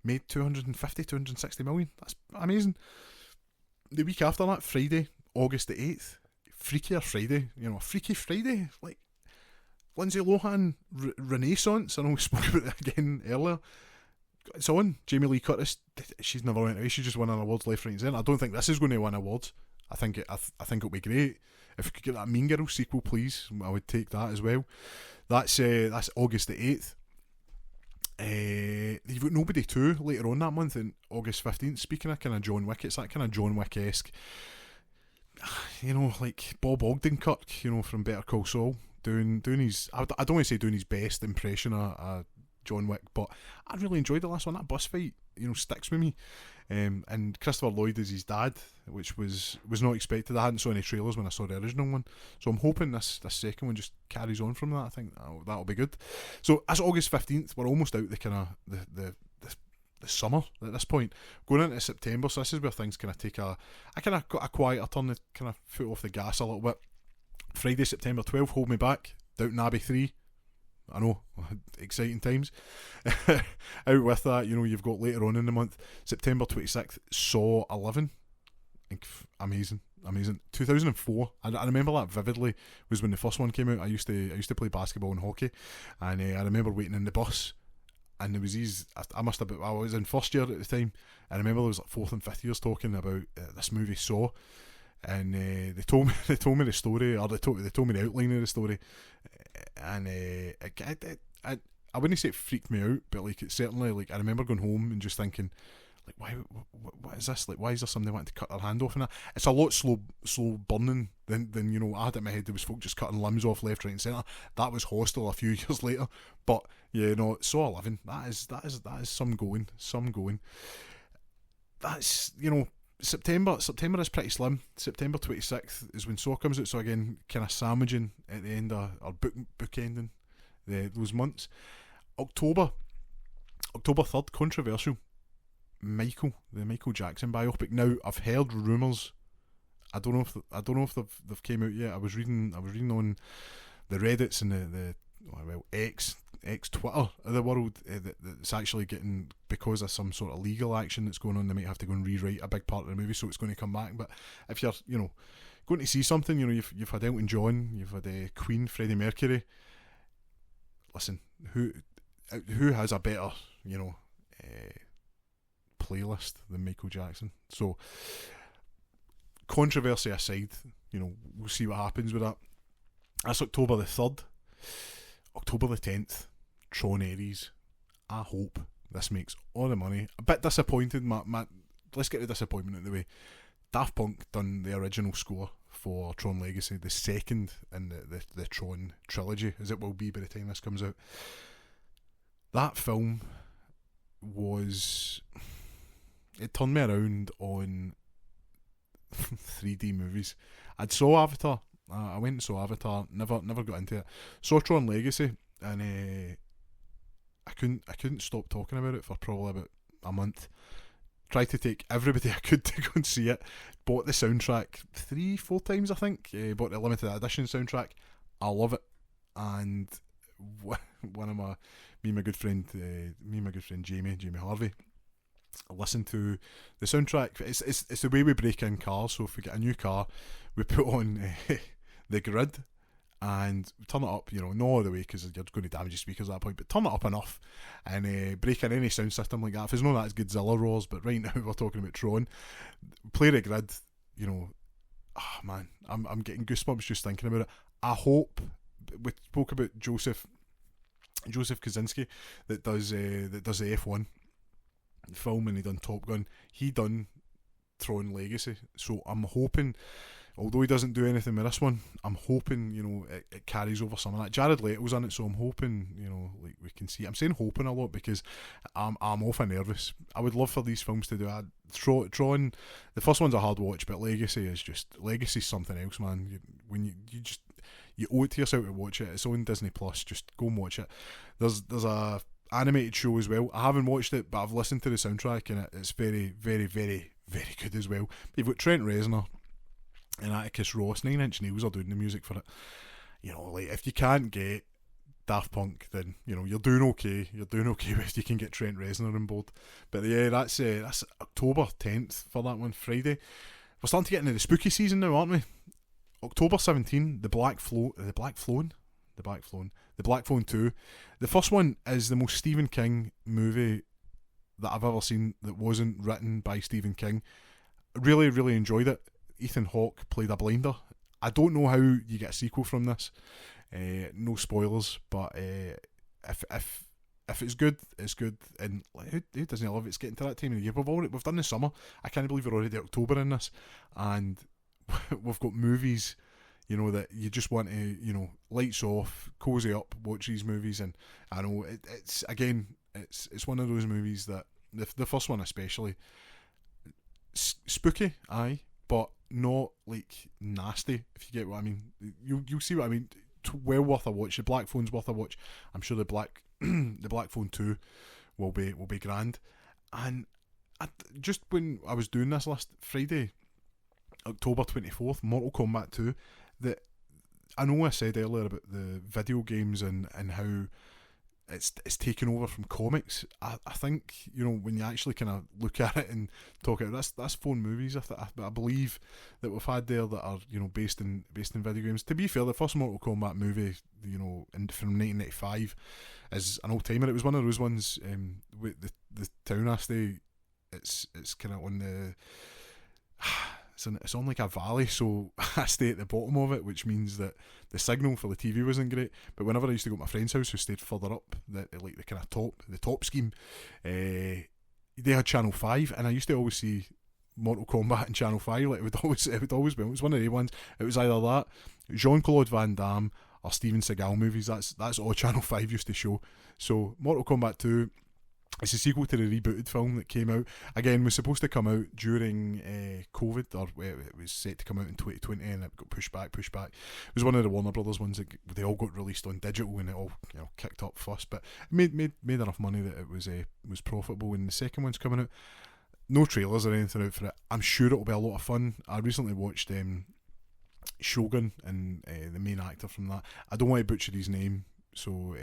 made 260 million. That's amazing. The week after that, Friday, August the 8th, freakier Friday, a freaky Friday, like Lindsay Lohan Renaissance. I know we spoke about it again earlier. It's on. Jamie Lee Curtis, she's never went away, she's just winning awards left, right and centre. I don't think this is going to win awards. I think it'll be great. If we could get that Mean Girls sequel, please, I would take that as well. That's August the 8th. You've got Nobody 2 later on that month, in August 15th. Speaking of kind of John Wick, it's that kind of John Wick-esque, like Bob Odenkirk, from Better Call Saul, doing his, I don't want to say doing his best impression of John Wick, but I really enjoyed the last one. That bus fight, sticks with me. And Christopher Lloyd is his dad, which was not expected. I hadn't saw any trailers when I saw the original one, so I'm hoping this second one just carries on from that. I think that'll be good. So that's August 15th. We're almost out the kind of the summer at this point, going into September. So this is where things kind of take a quieter turn, to kind of foot off the gas a little bit. Friday, September 12th, Hold Me Back, Downton Abbey 3. I know, exciting times. Out with that, you've got later on in the month, September 26th, Saw 11. Amazing. 2004. I remember that vividly. Was when the first one came out. I used to play basketball and hockey, and I remember waiting in the bus, and there was these. I was in first year at the time. I remember there was like fourth and fifth years talking about this movie Saw. And they told me the story, or they told me the outline of the story, and I wouldn't say it freaked me out, but like it certainly, like I remember going home and just thinking, like, what is this? Like, why is there somebody wanting to cut their hand off? And that it's a lot slow burning than I had in my head. There was folk just cutting limbs off left, right, and centre. That was Hostel a few years later, but Saw 11. That is some going. That's September is pretty slim. September 26th is when Saw comes out, so again, kind of sandwiching at the end of, or bookending those months. October 3rd, controversial. The Michael Jackson biopic. Now, I've heard rumours. I don't know if they've came out yet. I was reading on the Reddits and the X Twitter of the world, that's actually getting, because of some sort of legal action that's going on, they might have to go and rewrite a big part of the movie, so it's going to come back. But if you're going to see something, you've had Elton John, you've had Queen, Freddie Mercury. Listen, who has a better playlist than Michael Jackson? So controversy aside, we'll see what happens with that. That's October the 3rd. October the 10th, Tron Ares. I hope this makes all the money. A bit disappointed, let's get the disappointment out of the way. Daft Punk done the original score for Tron Legacy, the second in the Tron trilogy, as it will be by the time this comes out. That film it turned me around on 3D movies. I went and saw Avatar, never got into it. Saw Tron Legacy, and I couldn't stop talking about it for probably about a month. Tried to take everybody I could to go and see it. Bought the soundtrack 3-4 times, I think. Bought the limited edition soundtrack. I love it. And me and my good friend Jamie Harvey, listen to the soundtrack. It's the way we break in cars. So if we get a new car, we put on the grid and turn it up, not all the way, because you're going to damage your speakers at that point, but turn it up enough and break in any sound system like that. If it's not that, it's Godzilla roars, but right now we're talking about Tron. Play the grid, man, I'm getting goosebumps just thinking about it. I hope, we spoke about Joseph Kosinski that does the F1 film, and he done Top Gun. He done Tron Legacy, so I'm hoping, although he doesn't do anything with this one, I'm hoping it carries over some of that. Jared Leto's in it, so I'm hoping like we can see. I'm saying hoping a lot because I'm awful nervous. I would love for these films to do that. Tron, the first one's a hard watch, but Legacy's something else, man. You owe it to yourself to watch it. It's on Disney Plus. Just go and watch it. There's a animated show as well. I haven't watched it, but I've listened to the soundtrack, and it's very, very, very, very good as well. You've got Trent Reznor, and Atticus Ross, 9 Inch Nails are doing the music for it. You know, like, if you can't get Daft Punk, then, you know, you're doing okay. You're doing okay if you can get Trent Reznor on board. But yeah, that's October 10th for that one, Friday. We're starting to get into the spooky season now, aren't we? October 17, The Black Phone 2. The first one is the most Stephen King movie that I've ever seen that wasn't written by Stephen King. Really, really enjoyed it. Ethan Hawke played a blinder. I don't know how you get a sequel from this. No spoilers, but if it's good, it's good. And like, who doesn't love it? It's getting to that time of the year. We've done the summer. I can't believe we're already October in this, and we've got movies, you know, that you just want to, you know, lights off, cozy up, watch these movies. And I know it's one of those movies that the first one especially, spooky, aye, but not like nasty, if you get what I mean. You'll see what I mean. Well worth a watch. The Black Phone's worth a watch. I'm sure the Black Phone 2 will be grand. And just when I was doing this list, Friday, October 24th, Mortal Kombat 2, that I know I said earlier about the video games and how it's taken over from comics. I think, you know, when you actually kind of look at it and talk about it, that's 4 movies I believe that we've had there that are, you know, based in video games. To be fair, the first Mortal Kombat movie, you know, from 1995 is an old timer. It was one of those ones with the town I stay. It's kind of on the it's on like a valley, so I stay at the bottom of it, which means that the signal for the TV wasn't great. But whenever I used to go to my friend's house who stayed further up, the kind of top scheme, they had Channel 5, and I used to always see Mortal Kombat on Channel 5. Like, it would always be. It was one of the ones. It was either that, Jean-Claude Van Damme, or Steven Seagal movies. That's all Channel 5 used to show. So Mortal Kombat 2, it's a sequel to the rebooted film that came out. Again, was supposed to come out during COVID, or it was set to come out in 2020, and it got pushed back. It was one of the Warner Brothers ones that they all got released on digital, and it all, you know, kicked up first. But it made enough money that it was profitable. And the second one's coming out. No trailers or anything out for it. I'm sure it'll be a lot of fun. I recently watched Shogun, and the main actor from that, I don't want to butcher his name, so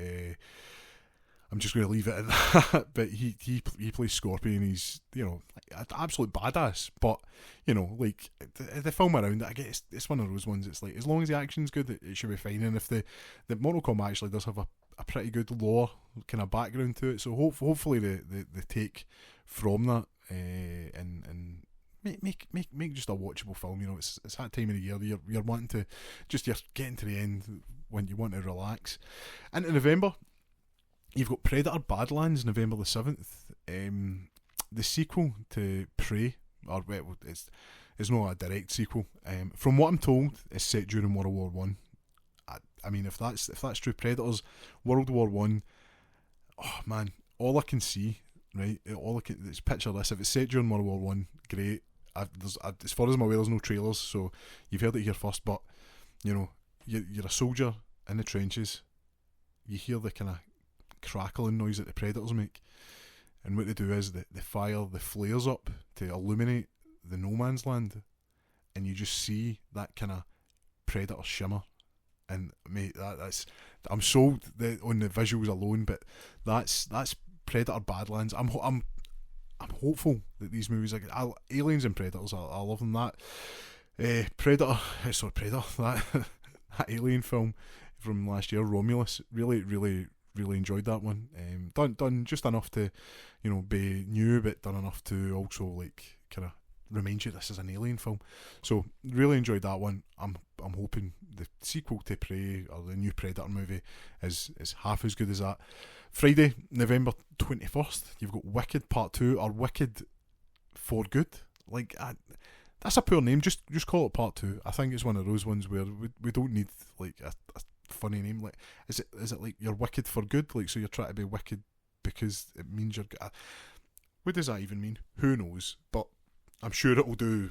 I'm just going to leave it at that. But he plays Scorpion. He's, you know, an absolute badass. But, you know, like, the film around it, I guess it's one of those ones. It's like, as long as the action's good, it should be fine. And if the Mortal Kombat actually does have a pretty good lore kind of background to it, so hopefully they take from that and make just a watchable film. You know, it's that time of the year you're wanting to you're getting to the end when you want to relax. Into November, you've got Predator Badlands, November the 7th. The sequel to Prey, or it's not a direct sequel. From what I'm told, it's set during World War One. I mean, if that's true, Predators, World War One. Oh man, all I can see, right? Let's picture this. If it's set during World War One, great. As far as I'm aware, there's no trailers, so you've heard it here first. But, you know, you're a soldier in the trenches. You hear the kind of crackling noise that the Predators make, and what they do is they fire the flares up to illuminate the no man's land, and you just see that kind of Predator shimmer. And mate, that's I'm sold on the visuals alone. But that's Predator Badlands. I'm hopeful that these movies, like Aliens and Predators, I love them. Predator, that Alien film from last year, Romulus, really enjoyed that one. Done just enough to, you know, be new, but done enough to also like kind of remind you this is an Alien film. So really enjoyed that one. I'm hoping the sequel to Prey, or the new Predator movie, is half as good as that. Friday, November 21st, you've got Wicked Part 2, or Wicked for Good. Like, that's a poor name. Just call it Part 2. I think it's one of those ones where we don't need like a funny name. Like, is it like you're wicked for good? Like, so you're trying to be wicked because it means you're. What does that even mean? Who knows? But I'm sure it will do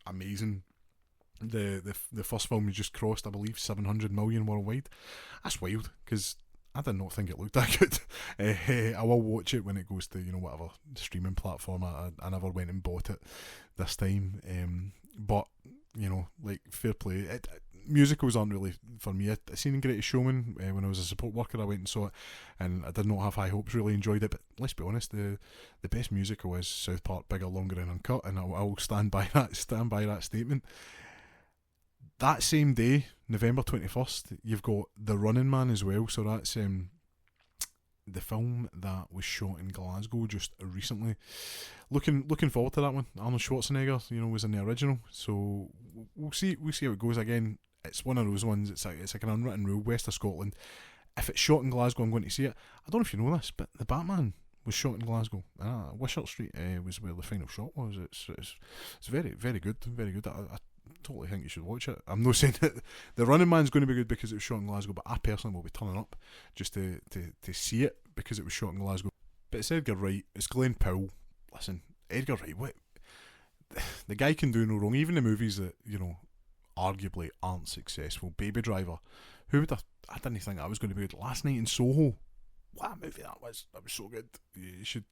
amazing. The first film we just crossed, I believe, 700 million worldwide. That's wild, because I did not think it looked that good. I will watch it when it goes to, you know, whatever streaming platform. I never went and bought it this time. But like fair play. Musicals aren't really for me. I seen Greatest Showman when I was a support worker. I went and saw it, and I did not have high hopes. Really enjoyed it, but let's be honest, the best musical is South Park, Bigger, Longer, and Uncut, and I'll stand by that. Stand by that statement. That same day, November 21st, you've got The Running Man as well. So that's the film that was shot in Glasgow just recently. Looking forward to that one. Arnold Schwarzenegger, was in the original. So we'll see how it goes. Again, it's one of those ones. It's like an unwritten rule. West of Scotland. If it's shot in Glasgow, I'm going to see it. I don't know if you know this, but the Batman was shot in Glasgow. Wishart Street was where the final shot was. It's very, very good. Very good. I totally think you should watch it. I'm not saying that The Running Man's going to be good because it was shot in Glasgow, but I personally will be turning up just to see it because it was shot in Glasgow. But it's Edgar Wright. It's Glenn Powell. Listen, Edgar Wright, what? The guy can do no wrong. Even the movies that, arguably aren't successful. Baby Driver. Who would have... I didn't think that was going to be good. Last Night in Soho. What a movie that was. That was so good. You should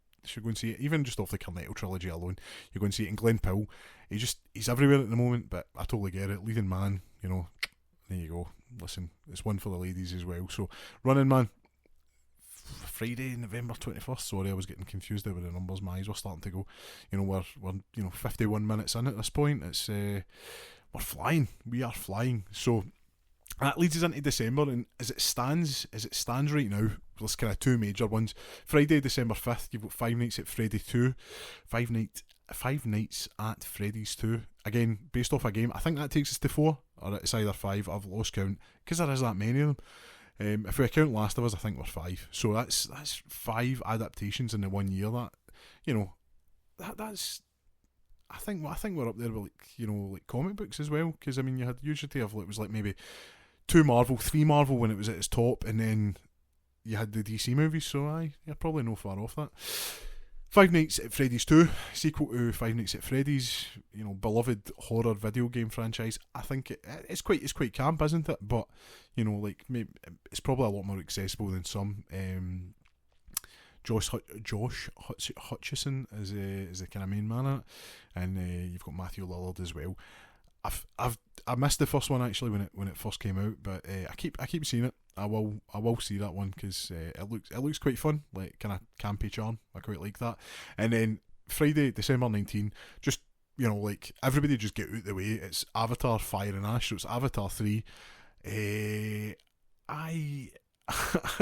go and see it. Even just off the Cornetto trilogy alone, you're going to see it. And Glenn Powell, he's everywhere at the moment, but I totally get it. Leading man, there you go. Listen, it's one for the ladies as well. So, Running Man, Friday, November 21st. Sorry, I was getting confused there with the numbers. My eyes were starting to go. We're 51 minutes in at this point. It's we're flying. We are flying. So that leads us into December, and as it stands right now, there's kind of two major ones. Friday, December 5th, you've got Five Nights at Freddy 2. Five Nights at Freddy's 2. Again, based off a game. I think that takes us to 4, or it's either 5. I've lost count, because there is that many of them. If we account Last of Us, I think we're 5. So that's 5 adaptations in the 1 year. That's... I think we're up there with like comic books as well, because you had usually have it was like maybe 2 Marvel, 3 Marvel when it was at its top, and then you had the DC movies. So you're probably no far off that. Five Nights at Freddy's 2, sequel to Five Nights at Freddy's, beloved horror video game franchise. I think it's quite camp, isn't it? But maybe it's probably a lot more accessible than some. Josh Hutcherson is the kind of main man in it, and you've got Matthew Lillard as well. I missed the first one actually when it first came out, but I keep seeing it. I will see that one because it looks quite fun, like kind of campy charm. I quite like that. And then Friday, December 19, just like everybody just get out the way. It's Avatar: Fire and Ash. So it's Avatar 3. I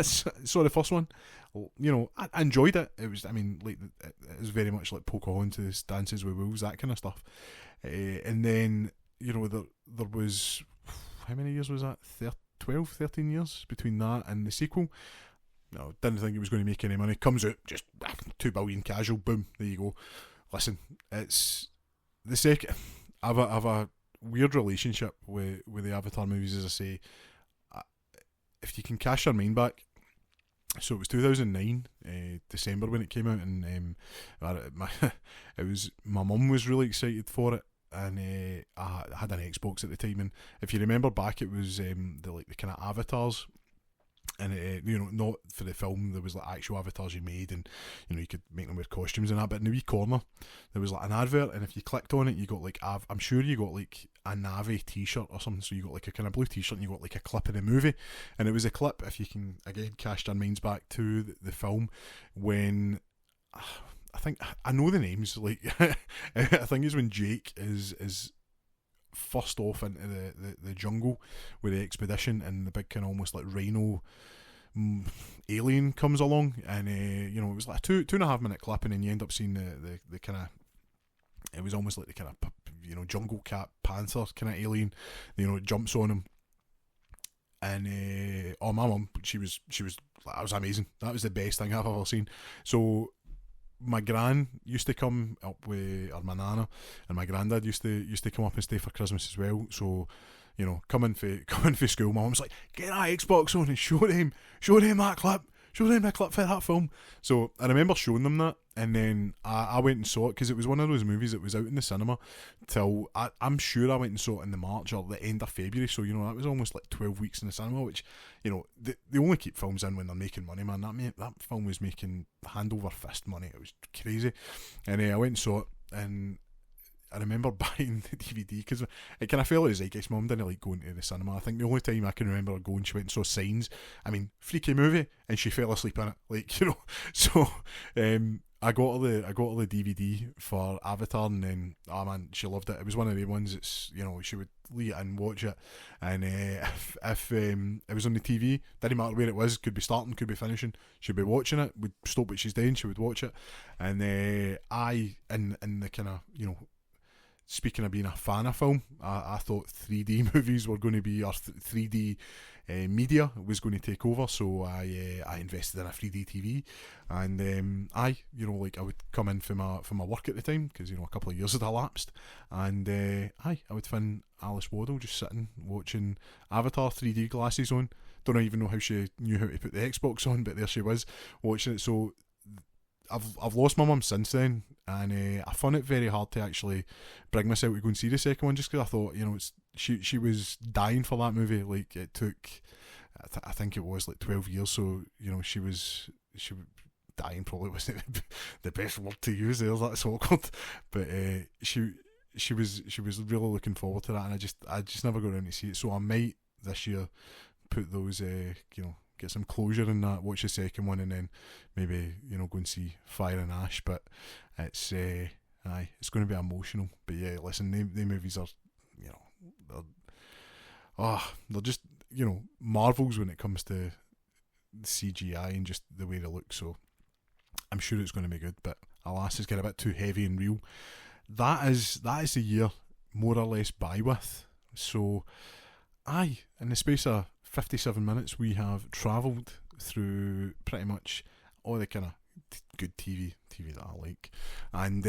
saw the first one. I enjoyed it. It was, it was very much like Pocahontas, Dances with Wolves, that kind of stuff. And then, there was, how many years was that? 12, 13 years between that and the sequel. No, didn't think it was going to make any money. Comes out, just 2 billion casual, boom, there you go. Listen, it's the second. I have a weird relationship with the Avatar movies, as I say. If you can cash your mind back, so it was 2009 December when it came out, and my mum was really excited for it, and I had an Xbox at the time, and if you remember back, it was the kind of avatars, and not for the film, there was like actual avatars you made, and you could make them wear costumes and that, but in the wee corner there was like an advert, and if you clicked on it, you got like I'm sure you got like a Navi t-shirt or something, so you got like a kind of blue t-shirt and you got like a clip in the movie, and it was a clip, if you can again cast your minds back to the film, when I think I know the names, like I think it's when Jake is first off into the jungle with the expedition, and the big kind of almost like rhino alien comes along, and it was like a 2.5 minute clip, and then you end up seeing the kind of, it was almost like the kind of jungle cat panther kind of alien, it jumps on him, and my mum, she was that was amazing, that was the best thing I've ever seen. So my gran used to come up with, or my nana and my granddad used to come up and stay for Christmas as well. So coming for school, my mum's like, get that Xbox on and show them that clip, for that film. So I remember showing them that, and then I went and saw it, because it was one of those movies that was out in the cinema till I'm sure I went and saw it in the March or the end of February. So that was almost like 12 weeks in the cinema, which they only keep films in when they're making money, man. That film was making hand over fist money. It was crazy. And I went and saw it, and I remember buying the DVD because it kind of felt as like mum didn't like going to the cinema. I think the only time I can remember her going, she went and saw Signs. I mean, freaky movie, and she fell asleep in it. Like, you know, so I got her the DVD for Avatar, and then oh man, she loved it. It was one of the ones that's, you know, she would leave it and watch it, and if it was on the TV, didn't matter where it was, could be starting, could be finishing, she'd be watching it. Would stop what she's doing, she would watch it, and I in the kind of, you know, speaking of being a fan of film, I thought 3D movies were going to be, or 3D media was going to take over, so I invested in a 3D TV, and you know, like I would come in for my work at the time, because, you know, a couple of years had elapsed, and I would find Alice Waddle just sitting watching Avatar, 3D glasses on. Don't even know how she knew how to put the Xbox on, but there she was watching it. So I've lost my mum since then, and I found it very hard to actually bring myself to go and see the second one, just because I thought, you know, she was dying for that movie. Like, it took, I think it was like 12 years, so, you know, she dying probably wasn't the best word to use there, that's awkward, but she was really looking forward to that, and I just never got around to see it. So I might this year put those, you know, get some closure in that, watch the second one, and then maybe, you know, go and see Fire and Ash. But it's it's going to be emotional. But yeah, listen, the movies are, you know, they're just, you know, marvels when it comes to CGI and just the way they look. So I'm sure it's going to be good, but alas, it's getting a bit too heavy and real. That is the year more or less by with. So in the space of 57 minutes, we have travelled through pretty much all the kind of good TV that I like, and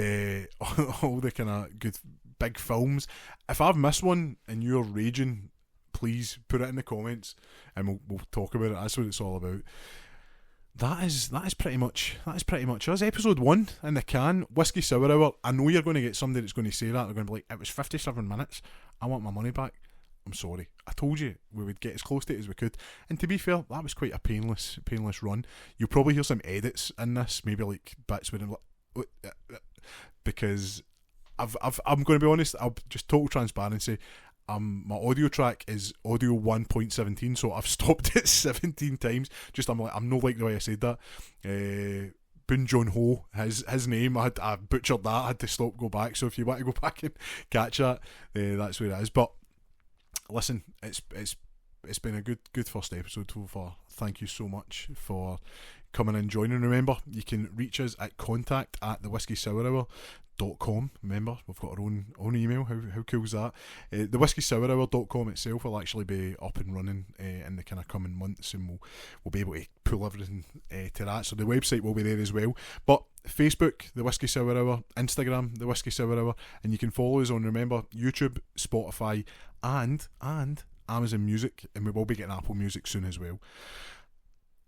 all the kind of good big films. If I've missed one and you're raging, please put it in the comments, and we'll talk about it. That's what it's all about. That is pretty much us. Episode 1 in the can. Whisky Sour Hour. I know you're going to get somebody that's going to say that. They're going to be like, it was 57 minutes. I want my money back. I'm sorry. I told you we would get as close to it as we could. And to be fair, that was quite a painless run. You'll probably hear some edits in this, maybe like bits with because I'm going to be honest. I'll just total transparency. My audio track is audio 1.17, so I've stopped it 17 times. I'm no like the way I said that. Boon John Ho, his name, I butchered that. I had to stop, go back. So if you want to go back and catch that, that's where it is. But listen, it's been a good first episode so far. Thank you so much for coming and joining. Remember, you can reach us at contact@thewhiskeysourhour.com. Remember, we've got our own email. How cool is that? The whiskysourhour.com itself will actually be up and running in the kind of coming months, and we'll be able to pull everything to that. So the website will be there as well. But Facebook, The Whisky Sour Hour, Instagram, The Whisky Sour Hour, and you can follow us on, remember, YouTube, Spotify, and Amazon Music, and we will be getting Apple Music soon as well.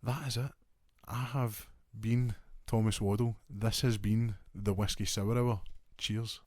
That is it. I have been Thomas Waddle. This has been The Whisky Sour Hour. Cheers.